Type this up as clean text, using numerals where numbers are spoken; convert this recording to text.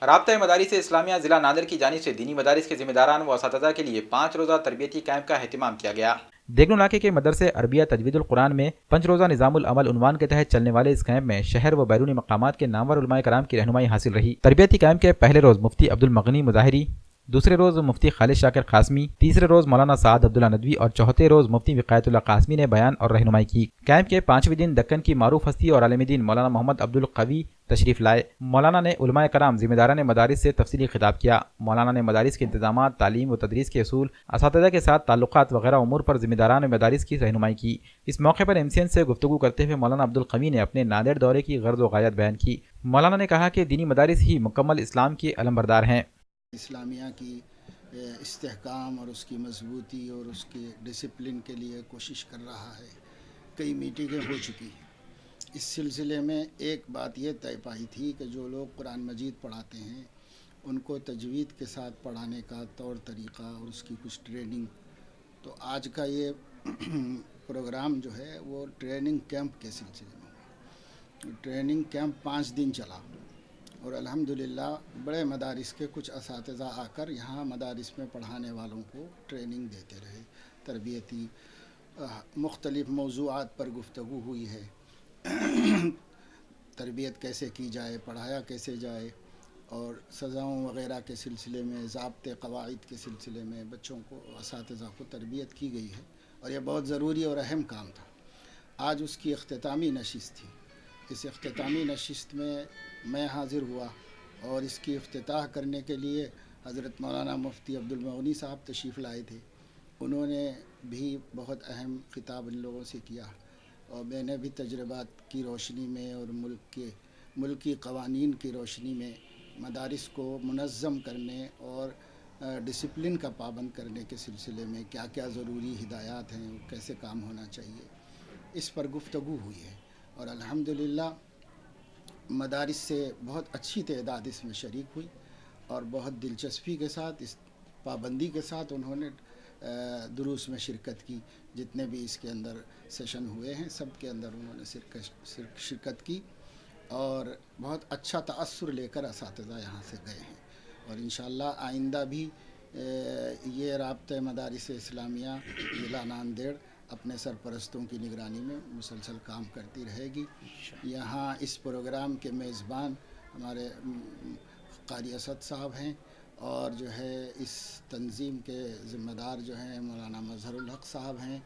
رابطہ مدارس اسلامیہ ضلع نادر کی جانب سے دینی مدارس کے ذمہ داران و اساتذہ کے لیے 5 روزہ تربیتی کیمپ کا اہتمام کیا گیا۔ دیگلو علاقے کے مدرسے عربیہ تجوید القرآن میں 5 روزہ نظام العمل عنوان کے تحت چلنے والے اس کیمپ میں شہر و بیرونی مقامات کے نامور علماء کرام کی رہنمائی حاصل رہی۔ تربیتی کیمپ کے پہلے روز مفتی عبدالمغنی مظاہری، دوسرے روز مفتی خالد شاکر قاسمی، تیسرے روز مولانا سعد عبداللہ ندوی اور چوتھے روز مفتی وقایت اللہ قاسمی نے بیان اور رہنمائی کی۔ کیمپ کے 5ویں دن دکن کی معروف ہستی اور عالم دین مولانا محمد عبدالقوی تشریف لائے۔ مولانا نے علماء کرام ذمہ داران مدارس سے تفصیلی خطاب کیا۔ مولانا نے مدارس کے انتظامات، تعلیم و تدریس کے اصول، اساتذہ کے ساتھ تعلقات وغیرہ امور پر ذمہ داران مدارس کی رہنمائی کی۔ اس موقع پر MCN سے گفتگو کرتے ہوئے مولانا عبدالقوی نے اپنے نادر دورے کی غرض و غایت بیان کی۔ مولانا نے کہا کہ دینی مدارس ہی مکمل اسلام کے علمبردار ہیں۔ اسلامیہ کی استحکام اور اس کی مضبوطی اور اس کے ڈسپلن کے لیے کوشش کر رہا ہے۔ کئی میٹنگیں ہو چکی ہیں۔ اس سلسلے میں ایک بات یہ طے پائی تھی کہ جو لوگ قرآن مجید پڑھاتے ہیں ان کو تجوید کے ساتھ پڑھانے کا طور طریقہ اور اس کی کچھ ٹریننگ، تو آج کا یہ پروگرام جو ہے وہ ٹریننگ کیمپ کے سلسلے میں۔ ٹریننگ کیمپ 5 دن چلا اور الحمدللہ بڑے مدارس کے کچھ اساتذہ آ کر یہاں مدارس میں پڑھانے والوں کو ٹریننگ دیتے رہے۔ تربیتی مختلف موضوعات پر گفتگو ہوئی ہے۔ تربیت کیسے کی جائے، پڑھایا کیسے جائے، اور سزاؤں وغیرہ کے سلسلے میں، ضابطے قواعد کے سلسلے میں بچوں کو، اساتذہ کو تربیت کی گئی ہے اور یہ بہت ضروری اور اہم کام تھا۔ آج اس کی اختتامی نشست تھی۔ اس اختتامی نشست میں حاضر ہوا اور اس کی افتتاح کرنے کے لیے حضرت مولانا مفتی عبدالمغنی صاحب تشریف لائے تھے۔ انہوں نے بھی بہت اہم خطاب ان لوگوں سے کیا اور میں نے بھی تجربات کی روشنی میں اور ملکی قوانین کی روشنی میں مدارس کو منظم کرنے اور ڈسپلن کا پابند کرنے کے سلسلے میں کیا کیا ضروری ہدایات ہیں، کیسے کام ہونا چاہیے، اس پر گفتگو ہوئی ہے۔ اور الحمدللہ مدارس سے بہت اچھی تعداد اس میں شریک ہوئی اور بہت دلچسپی کے ساتھ، اس پابندی کے ساتھ انہوں نے دروس میں شرکت کی۔ جتنے بھی اس کے اندر سیشن ہوئے ہیں سب کے اندر انہوں نے شرکت کی اور بہت اچھا تأثر لے کر اساتذہ یہاں سے گئے ہیں۔ اور انشاءاللہ آئندہ بھی یہ رابطہ مدارس اسلامیہ ضلع ناندیڑ اپنے سرپرستوں کی نگرانی میں مسلسل کام کرتی رہے گی۔ یہاں اس پروگرام کے میزبان ہمارے قاری اسد صاحب ہیں اور جو ہے اس تنظیم کے ذمہ دار جو ہیں مولانا مظہر الحق صاحب ہیں